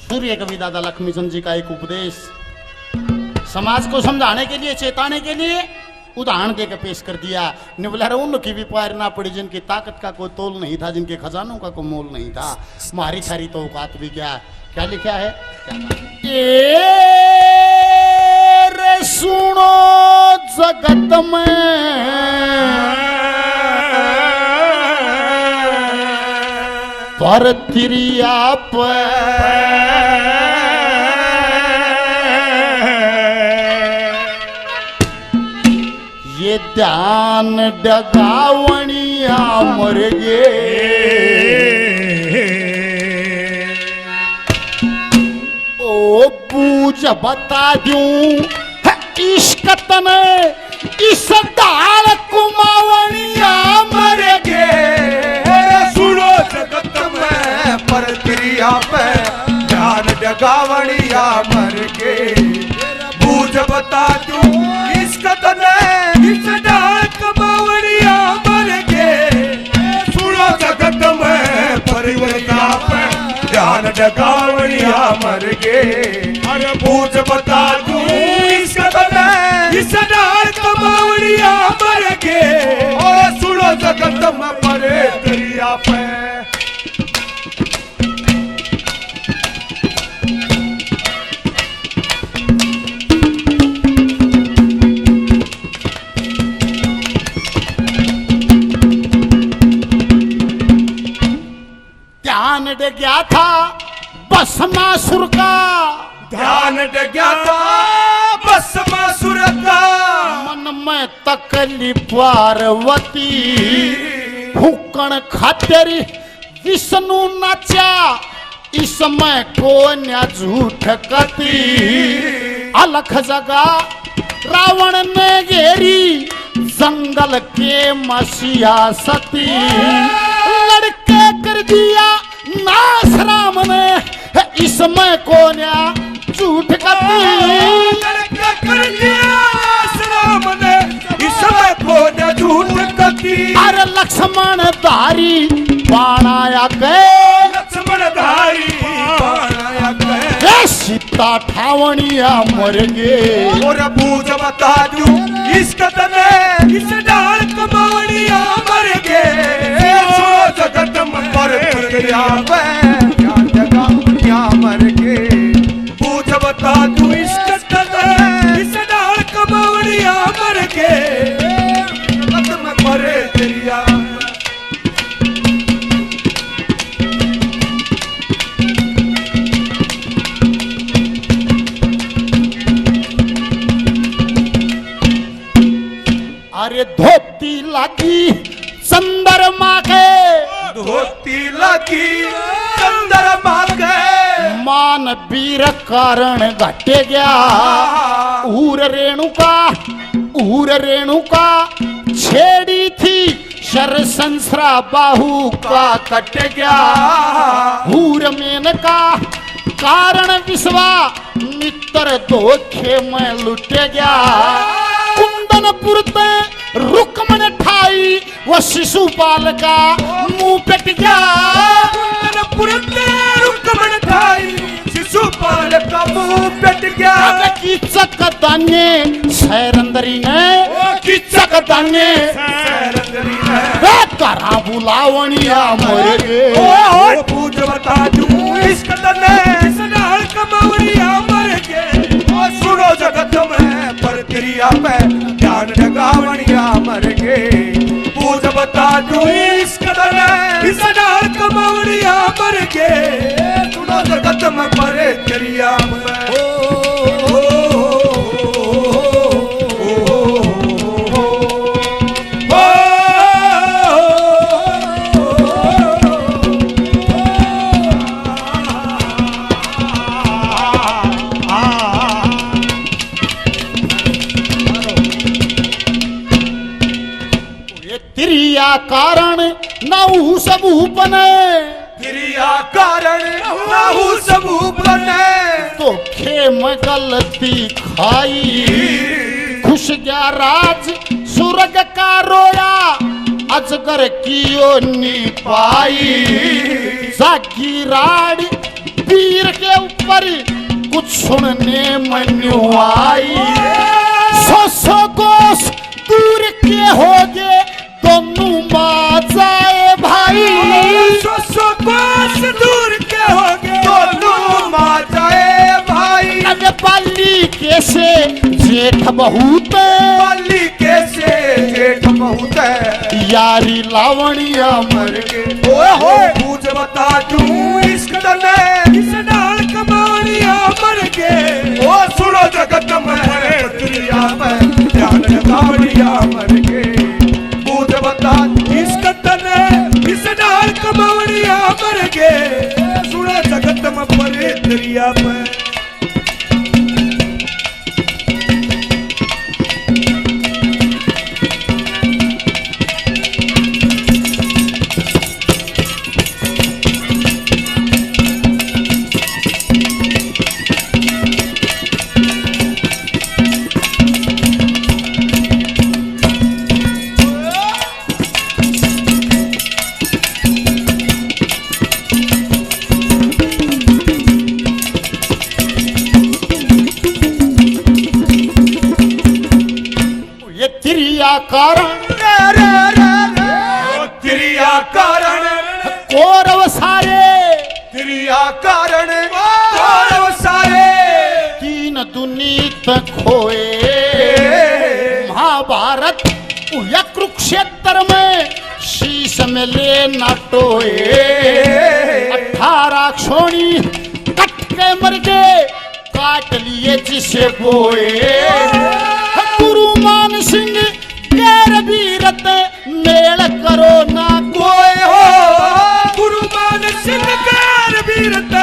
सूर्य कवि दादा लक्ष्मीचंद जी का एक उपदेश समाज को समझाने के लिए, चेताने के लिए उदाहरण देकर पेश कर दिया। निबला उनकी भी पार ना पड़ी जिनकी ताकत का कोई तोल नहीं था, जिनके खजानों का कोई मोल नहीं था। मारी थारी तो औकात भी क्या लिखा है? रे सुनो जगत में पर तिरिया ये ध्यान डगावणिया मर गे। ओ बूझ बता दूं इश्क तने इस दाल कुमावणिया मर गे। सुनो जगत में पर तिरिया पे ध्यान डगावणिया मर गे। बूझ बता दूं इश्क तने इस दाल कुमावणिया मर गे। सुनो जगत में पर तिरिया पे ध्यान डगावणिया मर गे। अरे बूझ बता दूं इश्क तने इस दाल कुमावणिया मर गे। और सुनो जगत में पर तिरिया पे ध्यान डग गया था भस्मासुर का। ध्यान डग गया था भस्मासुर का। मन में तकली पार्वती फूकण खातिर विष्णु नाचा। इसमें कोन्या झूठ कती अलख जगा रावण ने घेरी जंगल के मसीहा सती। लड़के कर दिया नाश राम ने इसमें कोन्या झूठ कती। लड़के कर दिया नाश राम ने इसमें कोन्या झूठ कती। अरे लक्ष्मण धारी बाणाया के। लक्ष्मण धारी बाणाया के। सीता ठावणिया मर गे। और बूझ बता दूं इश्क तने इस डाल कुमावणिया मर गे। सुनो जगत में पर तिरिया पे ध्यान डगावणिया मर गे। बूझ बता दूं इश्क तने इस डाल कुमावणिया मर गे। जगत में पर तिरिया अरे धोती लगी चंद्रमा के। धोती लगी चंद्रमा के। मान वीर कारण घटे गया। ऊर रेणुका छेड़ी थी शर संसरा बाहु का कट गया। ऊर मेनका कारण विश्वा मित्र धोखे में लुट गया। कुंदनपुर पे रुक्मण ठाई वो शिशुपाल का मुंह पेट गया। कुंदनपुर पे रुक्मण ठाई शिशुपाल का मुंह पेट गया। कीचक दाने सैरंदरी ने सैरंदरी ने करा बुलावणिया मर गे। और पूछ बता दूं इश्क तने इस डाल कुमावणिया मर गे। और सुनो जगत में पर तिरिया पे ध्यान डगावणिया मर गे। पूछ बता दूं इश्क तने इस डाल कुमावणिया मर गे। सुनो जगत में पर तिरिया पे तिरिया कारण नहु सबूप ने। तिरिया कारण नहु सबूप ने। तो खेम गलती खाई खुश गया राज सुरग का रोया। अजगर कियो नी पाई जागी राड वीर के पर कुछ सुनने में न्यू आई। सौ कोस दूर के होगे दोनों माँ जाए भाई। सौ कोस दूर के होगे दोनों माँ जाए भाई। अब बाली कैसे जेठ बहुत, बाली कैसे जेठ बहुत यारी लावणिया मर के। ओए होए पूछ बता दूं इश्क तने इस नाल कमानिया मर के। ओ सुनो जगत में दुनिया में ध्यान लगावनिया मर के। पूछ बता इश्क तने इस नाल कमानिया मर के। सुनो जगत में परे दरिया में। तिरिया कारण कौरव सारे, तिरिया कारण कौरव सारे। तीन दुनीत खोए महाभारत या कुरुक्षेत्र में शीश में ले नाटोए। 18 क्षोणी कट के मर गए काट लिए जिसे बोए। गुरु मान सिंह गैर वीरत मेल करो ना कोई हो। गुरु मान सिंह गैर वीरत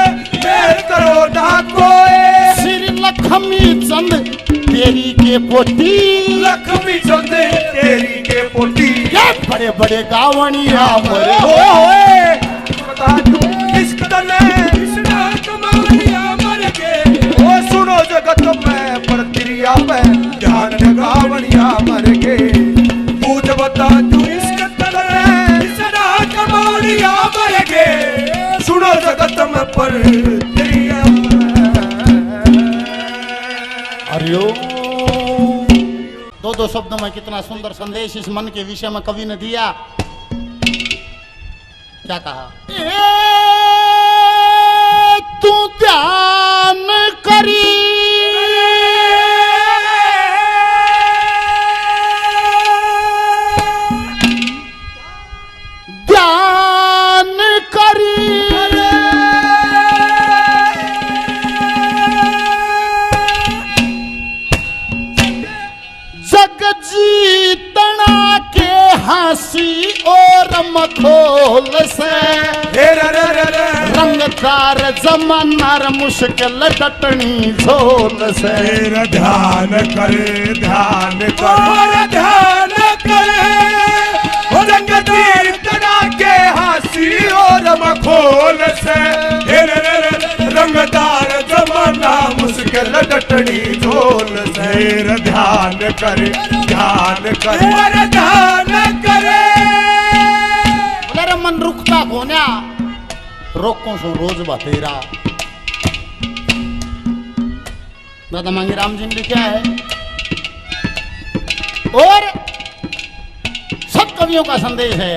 मेल करो ना कोई। श्री लक्ष्मी चंद तेरी के पोती, लक्ष्मी चंद तेरी के पोती। ये बड़े बड़े गावणिया मरे होए बता दूं इश्क तने इस नाल कमानिया मर के। ओ सुनो जगत में पर तिरिया में ध्यान लगावनिया मर के। पूछ बता दूं इश्क तने इस नाल कमानिया मर के। सुनो जगत में पर तिरिया में। हरिओ दो शब्दों में कितना सुंदर संदेश इस मन के विषय में कवि ने दिया। क्या कहा? तू ध्यान करी ध्यान करी जग जीतना के हंसी और मखोल से। रंगदार जमानार मुश्किल डटनी झोल से। ध्यान करे ध्यान करे ध्यान करे। रंग जीतना के हंसी और मखोल से। रंगदार जमाना मुश्किल डटनी झोल से। ध्यान करे ध्यान करे ध्यान करे। अरे मन रुकता कोन्या रोको सो रोज बतेरा। दादा मांगी राम जी ने लिखा है और सब कवियों का संदेश है।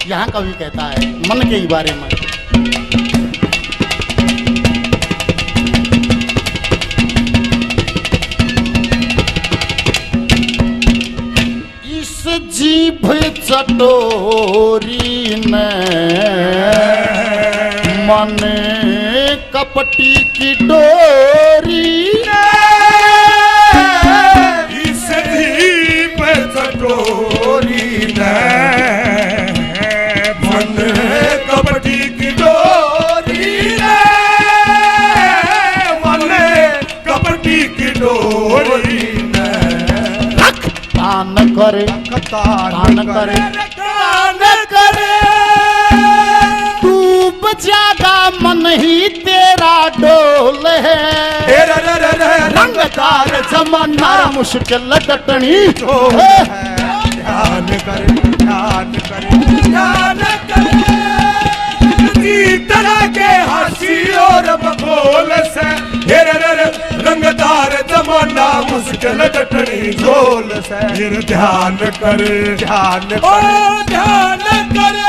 यहाँ कवि कहता है मन के ही बारे में। इस जीभ चटोरी ने मन कपटी की डोरी। इस जीभ चटोरी ने मन कपटी की डोरी। मन कपटी की डोरी तान करे तान करे तान करे। डूब जागा मन ही तेरा डोल है। रंगदार जमाना मुश्किल डटनी झोल है। ध्यान करे ध्यान करे ध्यान करे। तरह के हंसी और मखोल से। हे रे रे रे रंगदार जमाना मुश्किल डटनी झोल से फिर ध्यान कर ध्यान ओ ध्यान करे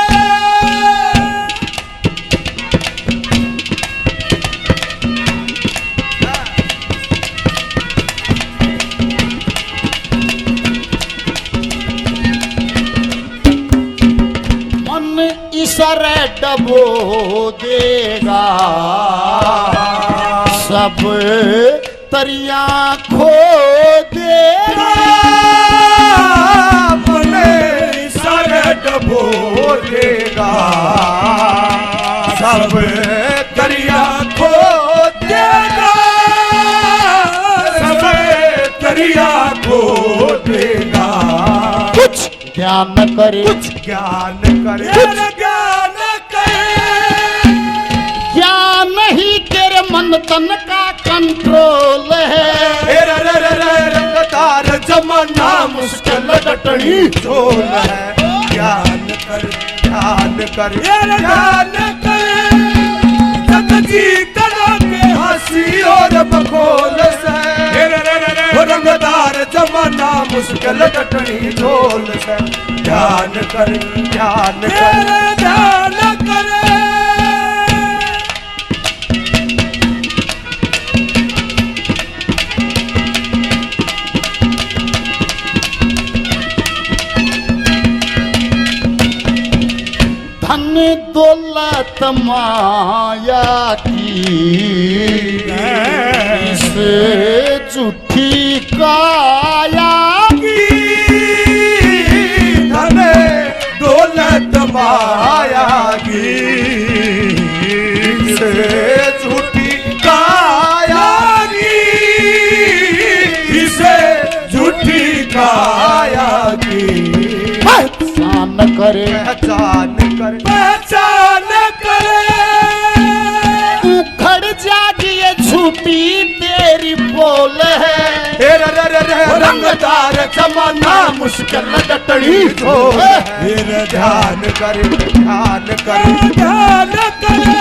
मन इसरे डबो देगा सब तरिया खो देगा अपने सारे डबो देगा सब दरिया खो देगा सब दरिया खो देगा कुछ ध्यान करे ज्ञान करे ज्ञान करे ज्ञान ही तेरे मन तन का कंट्रोल है हे रे रे रे रे रंगदार जमाना मुश्किल डटनी झोल है ज्ञान कर ध्यान कर ज्ञान करे जग जीतना के हंसी और बखोल से हे रे रे रे रे रंगदार जमाना मुश्किल डटनी झोल से ध्यान कर ध्यान कर ध्यान करे धन दौलत माया की इस झूठी काया धन दौलत माया की से झूठी काया की इसे झूठी काया की पहचान करे पहचान कर पहचान करे उखड़ जागी ये झूठी तेरी बोल है हे रे रे रे रे रंगदार जमाना मुश्किल डटनी झोल है हे ध्यान कर ध्यान कर ध्यान करे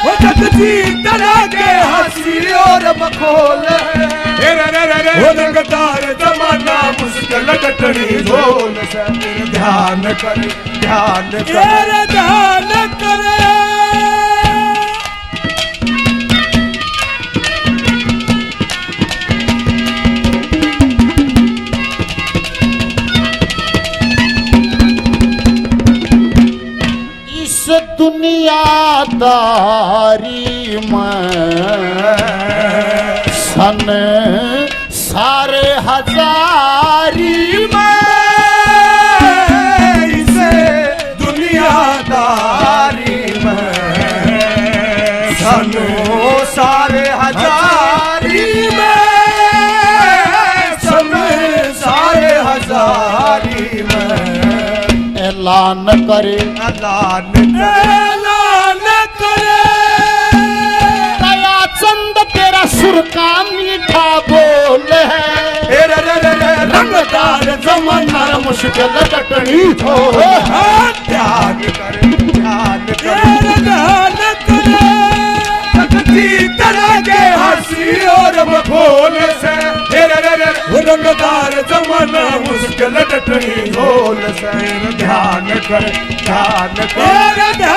वो जग जीतना के हंसी और बखोल है हे रे रे रे रे रंगदार जमाना मुश्किल डटनी झोल से ध्यान कर ध्यान कर ध्यान करे इस दुनियादारी में सन सारे हजारी में इसे दुनियादारी में सनो सारे हजारी में सनो सारे हजारी में ऐलान करे ऐलान ऐलान करे दया चंद तेरा सुर का मीठा बोल है हे रे रे रे रे रंगदार जमाना मुश्किल डटनी झोल है ध्यान कर ध्यान कर ध्यान करे सकती तरह के हंसी और बखोल से हे रे रे रे रंगदार जमाना मुश्किल डटनी झोल से ध्यान कर ध्यान कर ध्यान